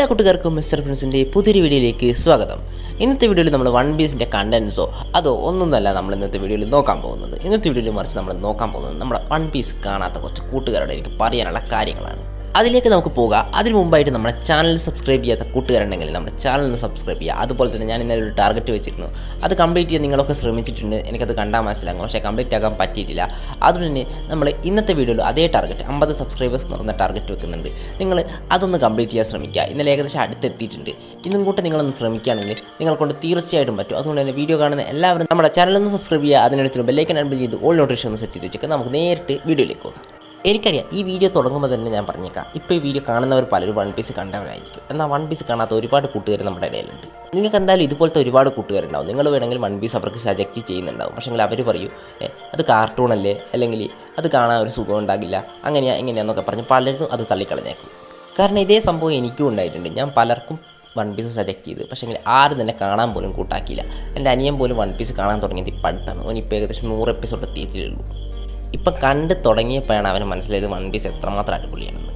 എല്ലാ കൂട്ടുകാർക്കും മിസ്റ്റർ പ്രിൻസിൻ്റെ പുതിയൊരു വീഡിയോയിലേക്ക് സ്വാഗതം. ഇന്നത്തെ വീഡിയോയിൽ നമ്മൾ വൺ പീസിൻ്റെ കണ്ടൻസോ അതോ ഒന്നൊന്നല്ല നമ്മൾ ഇന്നത്തെ വീഡിയോയിൽ നോക്കാൻ പോകുന്നത്. ഇന്നത്തെ വീഡിയോയിൽ മറിച്ച് നമ്മൾ നോക്കാൻ പോകുന്നത് നമ്മുടെ വൺ പീസ് കാണാത്ത കുറച്ച് കൂട്ടുകാരോട് എനിക്ക് പറയാനുള്ള കാര്യങ്ങളാണ്. അതിലേക്ക് നമുക്ക് പോകാം. അതിന് മുമ്പായിട്ട് നമ്മുടെ ചാനൽ സബ്സ്ക്രൈബ് ചെയ്യാത്ത കൂട്ടുകാരുണ്ടെങ്കിൽ നമ്മുടെ ചാനൽ ഒന്ന് സബ്സ്ക്രൈബ് ചെയ്യുക. അതുപോലെ തന്നെ ഞാൻ ഇന്നലെ ഒരു ടാർഗറ്റ് വെച്ചിരുന്നു, അത് കംപ്ലീറ്റ് ചെയ്യാൻ നിങ്ങളൊക്കെ ശ്രമിച്ചിട്ടുണ്ട്. എനിക്കത് കണ്ടാൽ മനസ്സിലാകും, പക്ഷേ കംപ്ലീറ്റ് ആക്കാൻ പറ്റിയിട്ടില്ല. അതുകൊണ്ട് തന്നെ നമ്മൾ ഇന്നത്തെ വീഡിയോയിൽ അതേ ടാർഗറ്റ് 50 സബ്സ്ക്രൈബേഴ്സ് എന്ന് പറഞ്ഞ ടാർഗറ്റ് വെക്കുന്നുണ്ട്. നിങ്ങൾ അതൊന്ന് കംപ്ലീറ്റ് ചെയ്യാൻ ശ്രമിക്കുക. ഇന്നലെ ഏകദേശം അടുത്തെത്തിയിട്ടുണ്ട്. ഇന്നും കൂട്ട് നിങ്ങളൊന്ന് ശ്രമിക്കുകയാണെങ്കിൽ നിങ്ങൾക്കൊണ്ട് തീർച്ചയായിട്ടും പറ്റും. അതുകൊണ്ട് തന്നെ വീഡിയോ കാണുന്ന എല്ലാവരും നമ്മുടെ ചാനലൊന്ന് സബ്സ്ക്രൈബ് ചെയ്യുക. അതിനടുത്ത് ബെല്ലൈക്കൻ എനേബിൾ ചെയ്ത് ഓൾ നോട്ടിഫിക്കേഷൻ ഒന്ന് സെറ്റ് ചെയ്ത് വെച്ചേക്കാം. നമുക്ക് നേരിട്ട് വീഡിയോയിലേക്ക് പോകാം. എനിക്കറിയാം ഈ വീഡിയോ തുടങ്ങുമ്പോൾ തന്നെ ഞാൻ പറഞ്ഞേക്കാം, ഇപ്പോൾ ഈ വീഡിയോ കാണുന്നവർ പലരും വൺ പീസ് കണ്ടവരായിരിക്കും. എന്നാൽ വൺ പീസ് കാണാത്ത ഒരുപാട് കൂട്ടുകാർ നമ്മുടെ ഇടയിലുണ്ട്. നിങ്ങൾക്ക് എന്തായാലും ഇതുപോലത്തെ ഒരുപാട് കൂട്ടുകാരുണ്ടാവും. നിങ്ങൾ വേണമെങ്കിൽ വൺ പീസ് അവർക്ക് സജക്റ്റ് ചെയ്യുന്നുണ്ടാവും. പക്ഷേ അവർ പറയൂ അത് കാർട്ടൂണല്ലേ, അല്ലെങ്കിൽ അത് കാണാൻ ഒരു സുഖം ഉണ്ടാകില്ല, എങ്ങനെയാണെന്നൊക്കെ പറഞ്ഞ് പലരും അത് തള്ളിക്കളഞ്ഞേക്കും. കാരണം ഇതേ സംഭവം എനിക്കും ഉണ്ടായിട്ടുണ്ട്. ഞാൻ പലർക്കും വൺ പീസ് സജക്റ്റ് ചെയ്ത്, പക്ഷേ ആരും തന്നെ കാണാൻ പോലും കൂട്ടാക്കിയില്ല. എൻ്റെ അനിയൻ പോലും വൺ പീസ് കാണാൻ തുടങ്ങിയത് ഇപ്പം അടുത്താണ്. അവനിപ്പോൾ ഏകദേശം 100 എപ്പിസോഡ് എത്തിയിട്ടേ ഇപ്പം കണ്ട് തുടങ്ങിയപ്പോഴാണ് അവന് മനസ്സിലായത് വൺ പീസ് എത്രമാത്രം അടിപൊളിയാണെന്ന്.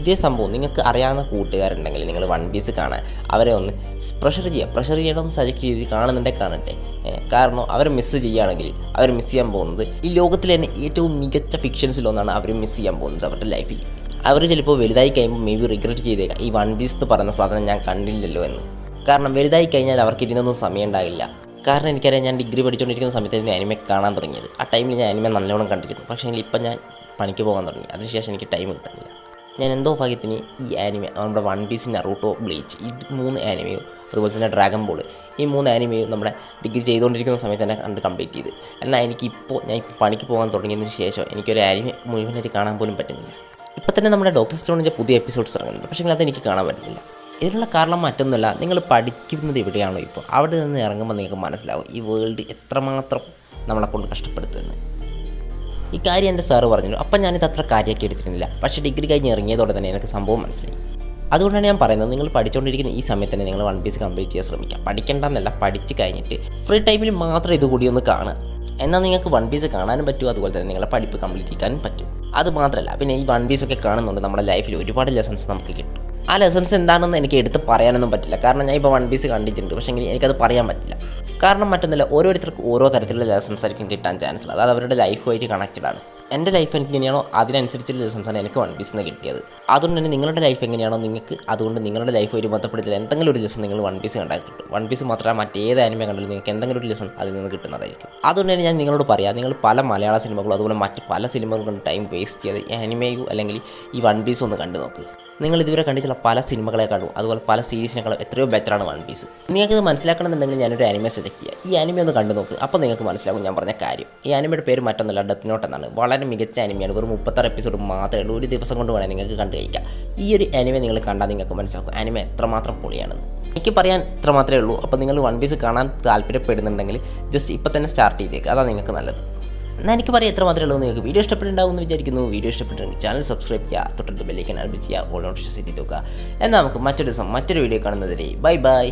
ഇതേ സംഭവം നിങ്ങൾക്ക് അറിയാവുന്ന കൂട്ടുകാരുണ്ടെങ്കിൽ നിങ്ങൾ വൺ പീസ് കാണാൻ അവരെ ഒന്ന് പ്രഷർ ചെയ്യണമെന്ന് സജക്റ്റ് ചെയ്ത് കാണുന്നുണ്ടെങ്കിൽ കാണട്ടെ. കാരണം അവർ മിസ് ചെയ്യുകയാണെങ്കിൽ അവർ മിസ് ചെയ്യാൻ പോകുന്നത് ഈ ലോകത്തിലെ തന്നെ ഏറ്റവും മികച്ച ഫിക്ഷൻസിലൊന്നാണ് അവർ മിസ് ചെയ്യാൻ പോകുന്നത് അവരുടെ ലൈഫിൽ. അവർ ചിലപ്പോൾ വലുതായി കഴിയുമ്പോൾ മേ ബി റിഗ്രറ്റ് ചെയ്തേക്കാം, ഈ വൺ പീസ് എന്ന് പറയുന്ന സാധനം ഞാൻ കണ്ടില്ലല്ലോ എന്ന്. കാരണം വലുതായി കഴിഞ്ഞാൽ അവർക്ക് ഇതിനൊന്നും സമയം ഉണ്ടാകില്ല. കാരണം എനിക്കറിയാം, ഞാൻ ഡിഗ്രി പഠിച്ചുകൊണ്ടിരിക്കുന്ന സമയത്തായിരുന്നു ആനിമെ കാണാൻ തുടങ്ങിയത്. ആ ടൈമിൽ ഞാൻ ആനിമെ നല്ലോണം കണ്ടിരുന്നു. പക്ഷേ ഇപ്പം ഞാൻ പണിക്ക് പോകാൻ തുടങ്ങി. അതിനുശേഷം എനിക്ക് ടൈം കിട്ടുന്നില്ല. ഞാൻ എന്തോ ഭാഗ്യത്തിന് ഈ ആനിമെ നമ്മുടെ വൺ പീസ്, നറൂട്ടോ, ബ്ലീച്ച്, ഈ 3 ആനിമയും അതുപോലെ തന്നെ ഡ്രാഗൺ ബോൾ, ഈ 3 ആനിമയും നമ്മുടെ ഡിഗ്രി ചെയ്തുകൊണ്ടിരിക്കുന്ന സമയത്ത് തന്നെ കണ്ട് കംപ്ലീറ്റ് ചെയ്ത്. എന്നാൽ ഞാൻ പണിക്ക് പോകാൻ തുടങ്ങിയതിന് ശേഷം എനിക്കൊരു ആനിമെ മുഴുവനായിട്ട് കാണാൻ പോലും പറ്റുന്നില്ല. ഇപ്പം തന്നെ നമ്മുടെ ഡോക്ടർ സ്റ്റോണിൻ്റെ പുതിയ എപ്പിസോഡ്സ് ഇറങ്ങുന്നുണ്ട്, പക്ഷേ അതെനിക്ക് കാണാൻ പറ്റുന്നില്ല. ഇതിനുള്ള കാരണം മറ്റൊന്നുമല്ല, നിങ്ങൾ പഠിക്കുന്നത് എവിടെയാണോ ഇപ്പോൾ അവിടെ നിന്ന് ഇറങ്ങുമ്പോൾ നിങ്ങൾക്ക് മനസ്സിലാവും ഈ വേൾഡ് എത്രമാത്രം നമ്മളെക്കൊണ്ട് കഷ്ടപ്പെടുത്തുന്നത്. ഈ കാര്യം എൻ്റെ സാറ് പറഞ്ഞു. അപ്പം ഞാനിത് അത്ര കാര്യമാക്കി എടുത്തിരുന്നില്ല. പക്ഷേ ഡിഗ്രി കഴിഞ്ഞ് ഇറങ്ങിയതോടെ തന്നെ എനിക്ക് സംഭവം മനസ്സിലായി. അതുകൊണ്ടാണ് ഞാൻ പറയുന്നത്, നിങ്ങൾ പഠിച്ചുകൊണ്ടിരിക്കുന്ന ഈ സമയത്ത് തന്നെ നിങ്ങൾ വൺ പീസ് കംപ്ലീറ്റ് ചെയ്യാൻ ശ്രമിക്കുക. പഠിക്കേണ്ടെന്നല്ല, പഠിച്ച് കഴിഞ്ഞിട്ട് ഫ്രീ ടൈമിൽ മാത്രം ഇതുകൂടി ഒന്ന് കാണുക. എന്നാൽ നിങ്ങൾക്ക് വൺ പീസ് കാണാനും പറ്റും, അതുപോലെ തന്നെ നിങ്ങളെ പഠിപ്പ് കംപ്ലീറ്റ് ചെയ്യാനും പറ്റും. അത് മാത്രമല്ല, പിന്നെ ഈ വൺ പീസൊക്കെ കാണുന്നുണ്ട് നമ്മുടെ ലൈഫിൽ ഒരുപാട് ലെസൺസ് നമുക്ക് കിട്ടും. ആ ലെസൺസ് എന്താണെന്ന് എനിക്ക് എടുത്ത് പറയാനൊന്നും പറ്റില്ല. കാരണം ഞാൻ ഇപ്പോൾ വൺ പീസ് കണ്ടിട്ടുണ്ട്, പക്ഷേ എനിക്കത് പറയാൻ പറ്റില്ല. കാരണം മറ്റൊന്നുമില്ല, ഓരോരുത്തർക്കും ഓരോ തരത്തിലുള്ള ലെസൺസ് ആയിരിക്കും കിട്ടാൻ ചാൻസ് ഉള്ളത്. അത് അവരുടെ ലൈഫുമായിട്ട് കണക്റ്റഡ് ആണ്. എൻ്റെ ലൈഫ് എങ്ങനെയാണോ അതിനനുസരിച്ചുള്ള ലെസൺസാണ് എനിക്ക് വൺ പീസിൽ നിന്ന് കിട്ടിയത്. അതുകൊണ്ട് തന്നെ നിങ്ങളുടെ ലൈഫ് എങ്ങനെയാണോ നിങ്ങൾക്ക് അതുകൊണ്ട് നിങ്ങളുടെ ലൈഫുമായിട്ട് ബന്ധപ്പെടുത്തില്ല എന്തെങ്കിലും ഒരു ലെസൺ നിങ്ങൾ വൺ പീസ് കണ്ടാൽ കിട്ടും. വൺ പീസ് മാത്രമല്ല, മറ്റേത് ആനിമെ കണ്ടാലും നിങ്ങൾക്ക് എന്തെങ്കിലും ഒരു ലെസൺ അതിൽ നിന്ന് കിട്ടുന്നതായിരിക്കും. അതുകൊണ്ട് തന്നെ ഞാൻ നിങ്ങളോട് പറയാം, നിങ്ങൾ പല മലയാള സിനിമകളും അതുപോലെ മറ്റ് പല സിനിമകളും കൊണ്ട് ടൈം വേസ്റ്റ് ചെയ്യാതെ ഈ ആനിമയോ അല്ലെങ്കിൽ ഈ വൺ പീസ് ഒന്ന് കണ്ടു നോക്ക്. നിങ്ങൾ ഇതുവരെ കണ്ടിട്ടുള്ള പല സിനിമകളെക്കാളും അതുപോലെ പല സീരീസിനേക്കാളും എത്രയോ ബെറ്ററാണ് വൺ പീസ്. നിങ്ങൾക്കിത് മനസ്സിലാക്കണമെന്നുണ്ടെങ്കിൽ ഞാനൊരു ആനിമെ സെലക്ട് ചെയ്യുക. ഈ ആനിമെ ഒന്ന് കണ്ടു നോക്ക്. അപ്പോൾ നിങ്ങൾക്ക് മനസ്സിലാകും ഞാൻ പറഞ്ഞ കാര്യം. ഈ ആനിമയുടെ പേര് മറ്റൊന്നുമല്ല, ഡെത്ത് നോട്ട് എന്നാണ്. വളരെ മികച്ച ആനിമയാണ്. വെറും 36 എപ്പിസോഡ് മാത്രമേ ഉള്ളൂ. ഒരു ദിവസം കൊണ്ട് വേണേൽ നിങ്ങൾക്ക് കണ്ടു കഴിക്കാം. ഈ ഒരു ആനിമെ നിങ്ങൾ കണ്ടാൽ നിങ്ങൾക്ക് മനസ്സിലാക്കും ആനിമെ എത്രമാത്രം പൊളിയാണെന്ന്. എനിക്ക് പറയാൻ ഇത്ര മാത്രമേ ഉള്ളൂ. അപ്പോൾ നിങ്ങൾ വൺ പീസ് കാണാൻ താല്പര്യപ്പെടുന്നുണ്ടെങ്കിൽ ജസ്റ്റ് ഇപ്പോൾ തന്നെ സ്റ്റാർട്ട് ചെയ്തേക്കുക. അതാണ് നിങ്ങൾക്ക് നല്ലത്. എന്നാൽ എനിക്ക് പറയാം എത്ര മാത്രമേ ഉള്ളൂ. നിങ്ങൾക്ക് വീഡിയോ ഇഷ്ടപ്പെട്ടുണ്ടാവും എന്ന് വിചാരിക്കുന്നു. വീഡിയോ ഇഷ്ടപ്പെട്ടിട്ടുണ്ടെങ്കിൽ ചാനൽ സബ്സ്ക്രൈബ് ചെയ്യുക, തൊട്ടടുത്ത് ബെല്ലൈക്കൻ എനേബിൾ ചെയ്യുക, ഓൾ നോട്ടിഫിക്കേഷൻ സെറ്റ് ചെയ്ത് നോക്കുക. എന്നാൽ നമുക്ക് മറ്റൊരു ദിവസം മറ്റൊരു വീഡിയോ കാണുന്നതിരെ ബൈ ബൈ.